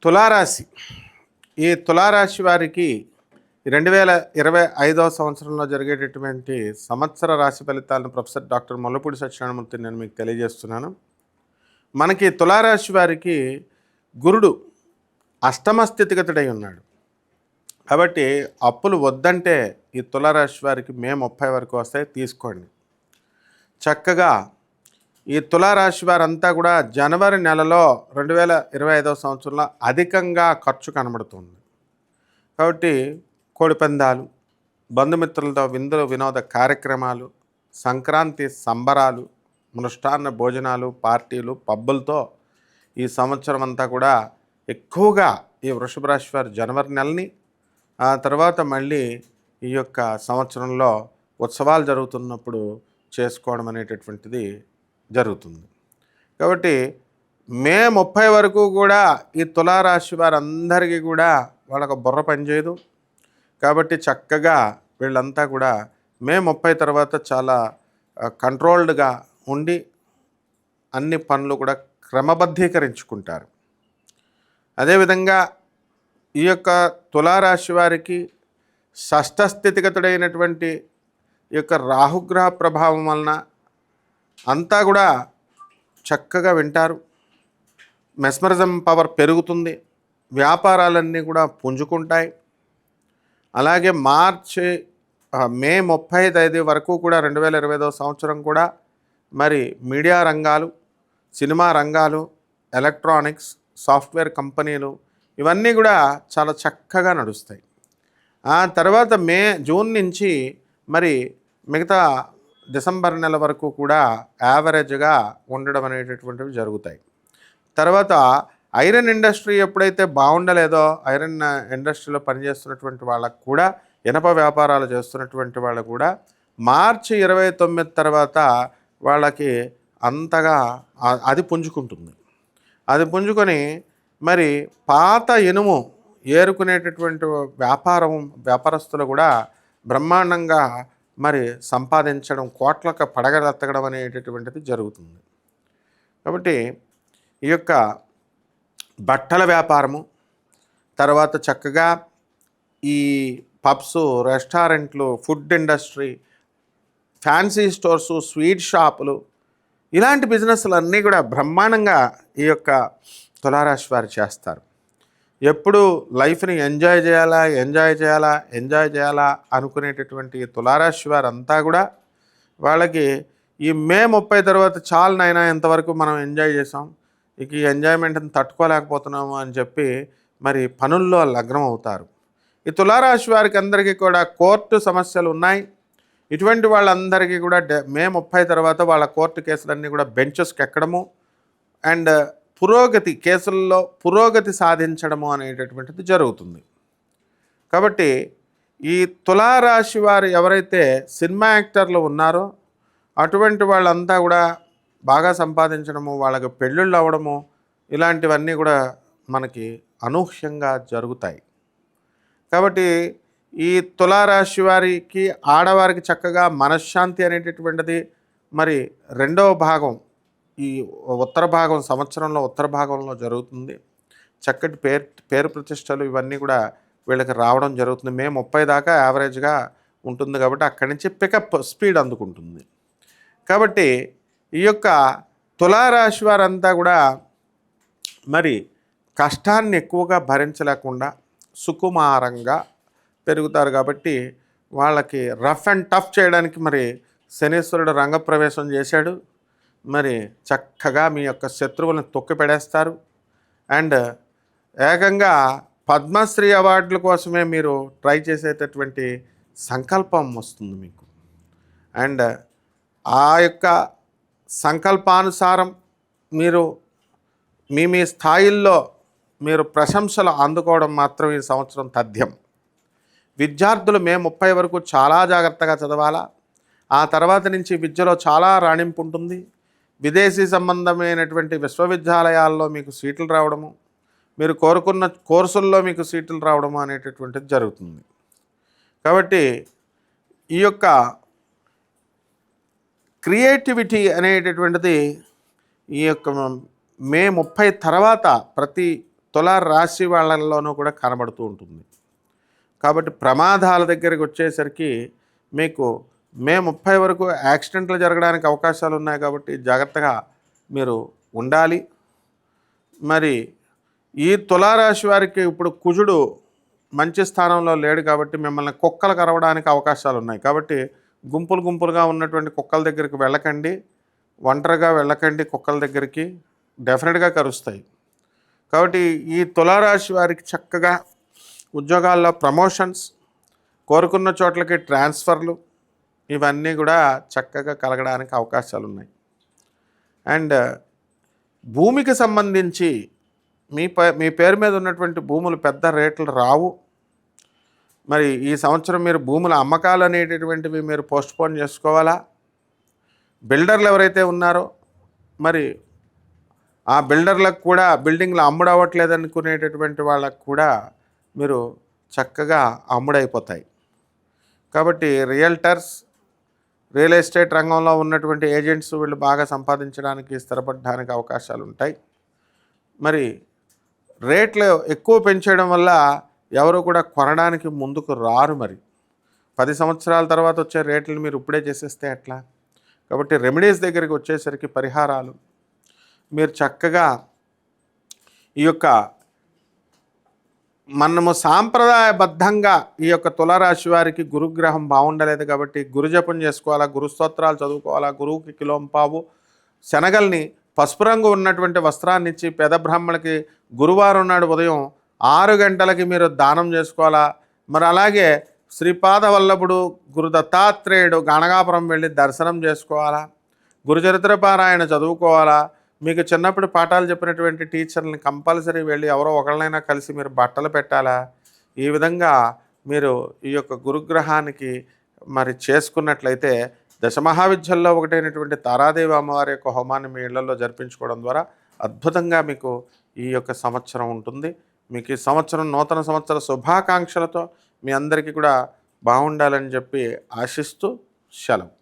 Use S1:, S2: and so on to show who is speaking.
S1: తులారాశి. ఈ తులారాశి వారికి 2025వ సంవత్సరంలో జరిగేటటువంటి సంవత్సర రాశి ఫలితాలను ప్రొఫెసర్ డాక్టర్ ముల్లపూడి సత్యనారాయణమూర్తి నేను మీకు తెలియజేస్తున్నాను. మనకి తులారాశి వారికి గురుడు అష్టమ స్థితిగతుడై ఉన్నాడు. కాబట్టి అప్పులు వద్దంటే ఈ తులారాశి వారికి మే 30 వరకు వస్తాయి, తీసుకోండి. చక్కగా ఈ తులారాశి వారంతా కూడా జనవరి నెలలో 2025వ సంవత్సరంలో అధికంగా ఖర్చు కనబడుతుంది. కాబట్టి కోడిపందాలు, బంధుమిత్రులతో విందులు, వినోద కార్యక్రమాలు, సంక్రాంతి సంబరాలు, మృష్టాన్న భోజనాలు, పార్టీలు, పబ్బులతో ఈ సంవత్సరం అంతా కూడా ఎక్కువగా ఈ వృషభ రాశి వారు జనవరి నెలని, ఆ తర్వాత మళ్ళీ ఈ యొక్క సంవత్సరంలో ఉత్సవాలు జరుగుతున్నప్పుడు చేసుకోవడం అనేటటువంటిది జరుగుతుంది. కాబట్టి మే 30 వరకు కూడా ఈ తులారాశి వారందరికీ కూడా వాళ్ళకు బుర్ర పనిచేయదు. కాబట్టి చక్కగా వీళ్ళంతా కూడా మే 30 తర్వాత చాలా కంట్రోల్డ్గా ఉండి అన్ని పనులు కూడా క్రమబద్ధీకరించుకుంటారు. అదేవిధంగా ఈ యొక్క తులారాశి వారికి షష్ఠ స్థితిగతుడైనటువంటి ఈ యొక్క రాహుగ్రహ ప్రభావం వలన అంతా కూడా చక్కగా వింటారు. మెస్మరిజం పవర్ పెరుగుతుంది. వ్యాపారాలన్నీ కూడా పుంజుకుంటాయి. అలాగే మే 30 వరకు కూడా 2025వ సంవత్సరం కూడా మరి మీడియా రంగాలు, సినిమా రంగాలు, ఎలక్ట్రానిక్స్, సాఫ్ట్వేర్ కంపెనీలు ఇవన్నీ కూడా చాలా చక్కగా నడుస్తాయి. ఆ తర్వాత జూన్ నుంచి మరి మిగతా డిసెంబర్ నెల వరకు కూడా యావరేజ్గా ఉండడం అనేటటువంటివి జరుగుతాయి. తర్వాత ఐరన్ ఇండస్ట్రీ ఎప్పుడైతే బాగుండలేదో, ఐరన్ ఇండస్ట్రీలో పనిచేస్తున్నటువంటి వాళ్ళకు కూడా, ఇనప వ్యాపారాలు చేస్తున్నటువంటి వాళ్ళు కూడా మార్చి 29 తర్వాత వాళ్ళకి అంతగా అది పుంజుకుంటుంది. అది పుంజుకొని మరి పాత ఇనుము ఏరుకునేటటువంటి వ్యాపారస్తులు కూడా బ్రహ్మాండంగా మరి సంపాదించడం, కోట్లకు పడగలెత్తడం అనేటటువంటిది జరుగుతుంది. కాబట్టి ఈ యొక్క బట్టల వ్యాపారము, తర్వాత చక్కగా ఈ పబ్స్, రెస్టారెంట్లు, food industry, fancy stores, sweet షాపులు, ఇలాంటి బిజినెస్లు అన్నీ కూడా బ్రహ్మాండంగా ఈ యొక్క తులారాశి వారు చేస్తారు. ఎప్పుడు లైఫ్ని ఎంజాయ్ చేయాలా అనుకునేటటువంటి తులారాశి వారంతా కూడా వాళ్ళకి ఈ మే 30 తర్వాత చాలు నాయనా, ఇంతవరకు మనం ఎంజాయ్ చేసాం, ఇక ఈ ఎంజాయ్మెంట్ని తట్టుకోలేకపోతున్నాము అని చెప్పి మరి పనుల్లో లగ్నం అవుతారు. ఈ తులారాశి వారికి అందరికీ కూడా కోర్టు సమస్యలు ఉన్నాయి. ఇటువంటి వాళ్ళందరికీ కూడా మే 30 తర్వాత వాళ్ళ కోర్టు కేసులన్నీ కూడా బెంచెస్కి ఎక్కడము అండ్ కేసుల్లో పురోగతి సాధించడము అనేటటువంటిది జరుగుతుంది. కాబట్టి ఈ తులారాశి వారు ఎవరైతే సినిమా యాక్టర్లు ఉన్నారో అటువంటి వాళ్ళంతా కూడా బాగా సంపాదించడము, వాళ్ళకి పెళ్ళిళ్ళు అవ్వడము, ఇలాంటివన్నీ కూడా మనకి అనూహ్యంగా జరుగుతాయి. కాబట్టి ఈ తులారాశి వారికి, ఆడవారికి చక్కగా మనశ్శాంతి అనేటటువంటిది మరి రెండవ భాగం, ఈ సంవత్సరంలో ఉత్తర భాగంలో జరుగుతుంది. చక్కటి పేరు ప్రతిష్టలు ఇవన్నీ కూడా వీళ్ళకి రావడం జరుగుతుంది. మే 30 దాకా యావరేజ్గా ఉంటుంది. కాబట్టి అక్కడి నుంచి పికప్ స్పీడ్ అందుకుంటుంది. కాబట్టి ఈ యొక్క తులారాశి వారంతా కూడా మరి కష్టాన్ని ఎక్కువగా భరించలేకుండా సుకుమారంగా పెరుగుతారు. కాబట్టి వాళ్ళకి రఫ్ అండ్ టఫ్ చేయడానికి మరి శనీశ్వరుడు రంగప్రవేశం చేశాడు. మరి చక్కగా మీ యొక్క శత్రువులను తొక్కిపెడేస్తారు. అండ్ ఏకంగా పద్మశ్రీ అవార్డుల కోసమే మీరు ట్రై చేసేటటువంటి సంకల్పం వస్తుంది మీకు. అండ్ ఆ యొక్క సంకల్పానుసారం మీరు మీ స్థాయిల్లో మీరు ప్రశంసలు అందుకోవడం మాత్రం ఈ సంవత్సరం తథ్యం. విద్యార్థులు మే 30 వరకు చాలా జాగ్రత్తగా చదవాలా. ఆ తర్వాత నుంచి విద్యలో చాలా రాణింపు ఉంటుంది. విదేశీ సంబంధమైనటువంటి విశ్వవిద్యాలయాల్లో మీకు సీట్లు రావడము, మీరు కోరుకున్న కోర్సుల్లో మీకు సీట్లు రావడము అనేటటువంటిది జరుగుతుంది. కాబట్టి ఈ యొక్క క్రియేటివిటీ అనేటటువంటిది ఈ యొక్క మే 30 తర్వాత ప్రతి తులా రాశి వాళ్ళల్లోనూ కూడా కనబడుతూ ఉంటుంది. కాబట్టి ప్రమాదాల దగ్గరికి వచ్చేసరికి మీకు మే 30 వరకు యాక్సిడెంట్లు జరగడానికి అవకాశాలు ఉన్నాయి. కాబట్టి జాగ్రత్తగా మీరు ఉండాలి. మరి ఈ తులారాశి వారికి ఇప్పుడు కుజుడు మంచి స్థానంలో లేడు కాబట్టి మిమ్మల్ని కుక్కలు కరవడానికి అవకాశాలు ఉన్నాయి. కాబట్టి గుంపులుగా ఉన్నటువంటి కుక్కల దగ్గరికి వెళ్ళకండి, ఒంటరిగా వెళ్ళకండి. కుక్కల దగ్గరికి డెఫినెట్గా కరుస్తాయి. కాబట్టి ఈ తులారాశి వారికి చక్కగా ఉద్యోగాల్లో ప్రమోషన్స్, కోరుకున్న చోట్లకి ట్రాన్స్ఫర్లు, ఇవన్నీ కూడా చక్కగా కలగడానికి అవకాశాలు ఉన్నాయి. అండ్ భూమికి సంబంధించి మీ పేరు మీద ఉన్నటువంటి భూములు పెద్ద రేట్లు రావు. మరి ఈ సంవత్సరం మీరు భూముల అమ్మకాలు అనేటటువంటివి మీరు పోస్ట్పోన్ చేసుకోవాలా. బిల్డర్లు ఎవరైతే ఉన్నారో మరి ఆ బిల్డర్లకు కూడా బిల్డింగ్లు అమ్ముడవ్వట్లేదు అనుకునేటటువంటి వాళ్ళకు కూడా మీరు చక్కగా అమ్ముడైపోతాయి. కాబట్టి రియల్టర్స్, రియల్ ఎస్టేట్ రంగంలో ఉన్నటువంటి ఏజెంట్స్ వీళ్ళు బాగా సంపాదించడానికి, స్థిరపడడానికి అవకాశాలు ఉంటాయి. మరి రేట్లు ఎక్కువ పెంచేయడం వల్ల ఎవరు కూడా కొనడానికి ముందుకు రారు. మరి 10 సంవత్సరాల తర్వాత వచ్చే రేట్లు మీరు ఇప్పుడే చేసేస్తే ఎట్లా? కాబట్టి రెమెడీస్ దగ్గరికి వచ్చేసరికి పరిహారాలు మీరు చక్కగా ఈ యొక్క మనము సాంప్రదాయబద్ధంగా ఈ యొక్క తులారాశి వారికి గురుగ్రహం బాగుండలేదు కాబట్టి గురుజపం చేసుకోవాలా, గురుస్తోత్రాలు చదువుకోవాలా. గురువుకి కిలోంపావు శనగల్ని పసుపు రంగు ఉన్నటువంటి వస్త్రాన్ని ఇచ్చి పేద బ్రాహ్మణులకి గురువారం నాడు ఉదయం 6 గంటలకి మీరు దానం చేసుకోవాలా. మరి అలాగే శ్రీపాద వల్లభుడు గురు దత్తాత్రేయుడు గణగాపురం వెళ్ళి దర్శనం చేసుకోవాలా. గురుచరిత్ర పారాయణ చదువుకోవాలా. మీకు చిన్నప్పుడు పాఠాలు చెప్పినటువంటి టీచర్ని కంపల్సరీ వెళ్ళి ఎవరో ఒకళ్ళనైనా కలిసి మీరు బట్టలు పెట్టాలా. ఈ విధంగా మీరు ఈ యొక్క గురుగ్రహానికి మరి చేసుకున్నట్లయితే దశమహావిద్యల్లో ఒకటైనటువంటి తారాదేవి అమ్మవారి యొక్క హోమాన్ని మీ ఇళ్లలో జరిపించుకోవడం ద్వారా అద్భుతంగా మీకు ఈ యొక్క సంవత్సరం ఉంటుంది. మీకు ఈ సంవత్సరం నూతన సంవత్సర శుభాకాంక్షలతో మీ అందరికీ కూడా బాగుండాలని చెప్పి ఆశిస్తూ సెలవు.